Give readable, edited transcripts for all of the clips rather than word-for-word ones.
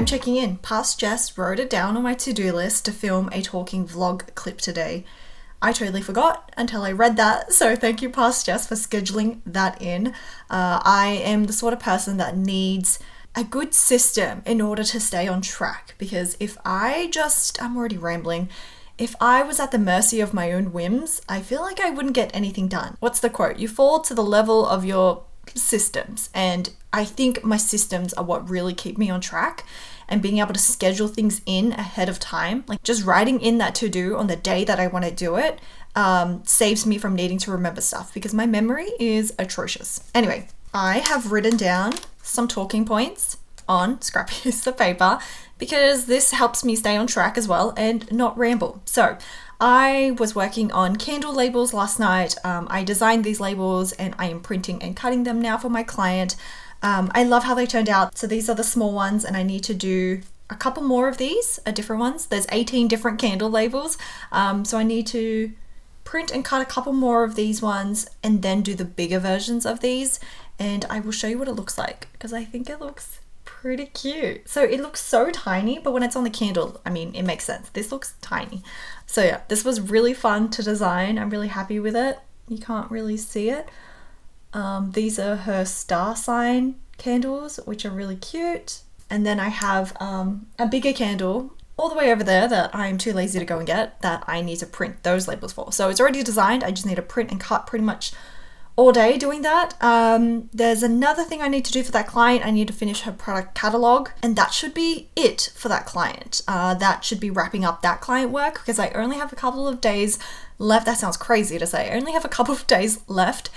checking in. Past Jess wrote it down on my to-do list to film a talking vlog clip today. I totally forgot until I read that, so thank you, Past Jess, for scheduling that in. I am the sort of person that needs a good system in order to stay on track, because if I'm already rambling, if I was at the mercy of my own whims, I feel like I wouldn't get anything done. What's the quote? You fall to the level of your systems, and I think my systems are what really keep me on track, and being able to schedule things in ahead of time, like just writing in that to-do on the day that I want to do it, saves me from needing to remember stuff because my memory is atrocious. Anyway, I have written down some talking points on scrap piece of paper because this helps me stay on track as well and not ramble. So I was working on candle labels last night. I designed these labels and I am printing and cutting them now for my client. I love how they turned out. So these are the small ones and I need to do a couple more of these, different ones. There's 18 different candle labels. So I need to print and cut a couple more of these ones and then do the bigger versions of these. And I will show you what it looks like because I think it looks pretty cute. So it looks so tiny, but when it's on the candle, I mean, it makes sense. This looks tiny. So yeah, this was really fun to design. I'm really happy with it. You can't really see it. These are her star sign candles, which are really cute. And then I have a bigger candle all the way over there that I'm too lazy to go and get, that I need to print those labels for. So it's already designed. I just need to print and cut pretty much all day doing that. There's another thing I need to do for that client. I need to finish her product catalog, and that should be it for that client. That should be wrapping up that client work because I only have a couple of days left. That sounds crazy to say. I only have a couple of days left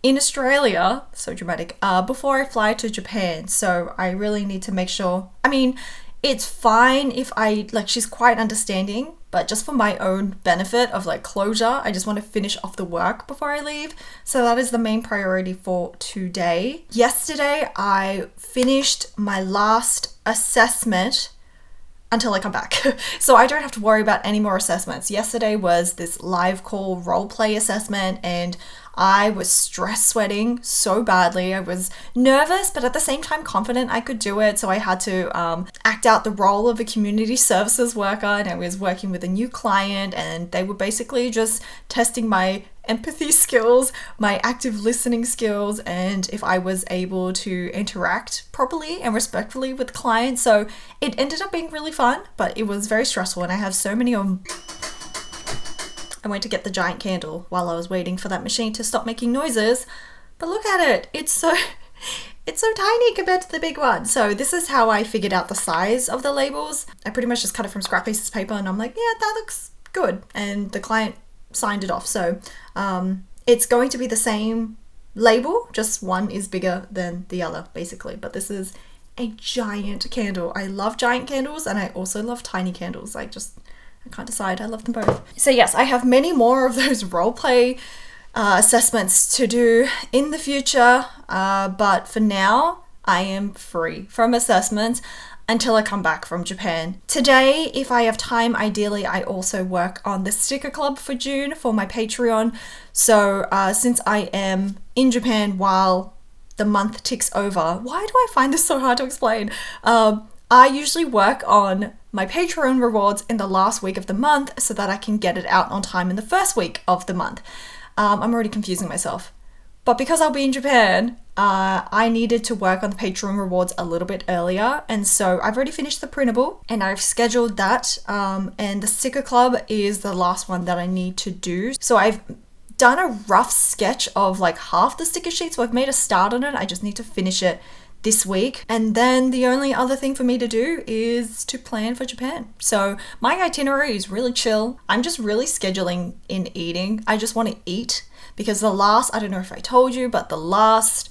in Australia, so dramatic, before I fly to Japan. So I really need to make sure, I mean, it's fine if she's quite understanding, but just for my own benefit of closure, I just want to finish off the work before I leave. So that is the main priority for today. Yesterday, I finished my last assessment until I come back. So I don't have to worry about any more assessments. Yesterday was this live call role play assessment and I was stress sweating so badly. I was nervous, but at the same time confident I could do it. So I had to act out the role of a community services worker, and I was working with a new client and they were basically just testing my empathy skills, my active listening skills, and if I was able to interact properly and respectfully with clients. So it ended up being really fun, but it was very stressful and I have so many I went to get the giant candle while I was waiting for that machine to stop making noises, but look at it. It's so tiny compared to the big one. So this is how I figured out the size of the labels. I pretty much just cut it from scrap pieces of paper and I'm like, yeah, that looks good. And the client signed it off. So it's going to be the same label, just one is bigger than the other basically. But this is a giant candle. I love giant candles and I also love tiny candles. I can't decide. I love them both. So yes, I have many more of those role play assessments to do in the future. But for now, I am free from assessments until I come back from Japan. Today, if I have time, ideally, I also work on the sticker club for June for my Patreon. So since I am in Japan while the month ticks over, why do I find this so hard to explain? I usually work on my Patreon rewards in the last week of the month so that I can get it out on time in the first week of the month. I'm already confusing myself. But because I'll be in Japan, I needed to work on the Patreon rewards a little bit earlier. And so I've already finished the printable and I've scheduled that. And the sticker club is the last one that I need to do. So I've done a rough sketch of half the sticker sheet. So I've made a start on it. I just need to finish it this week. And then the only other thing for me to do is to plan for Japan. So my itinerary is really chill. I'm just really scheduling in eating. I just want to eat because I don't know if I told you, but the last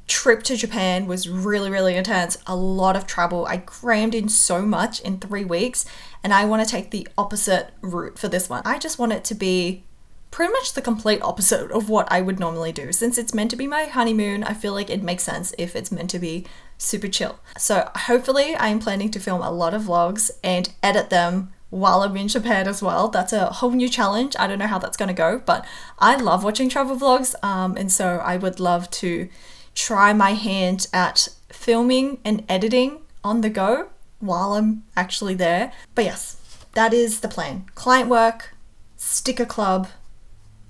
trip to Japan was really, really intense. A lot of travel. I crammed in so much in 3 weeks and I want to take the opposite route for this one. I just want it to be pretty much the complete opposite of what I would normally do. Since it's meant to be my honeymoon, I feel like it makes sense if it's meant to be super chill. So hopefully I'm planning to film a lot of vlogs and edit them while I'm in Japan as well. That's a whole new challenge. I don't know how that's going to go, but I love watching travel vlogs. And so I would love to try my hand at filming and editing on the go while I'm actually there. But yes, that is the plan. Client work, sticker club,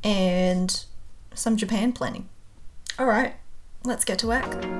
and some Japan planning. All right, let's get to work.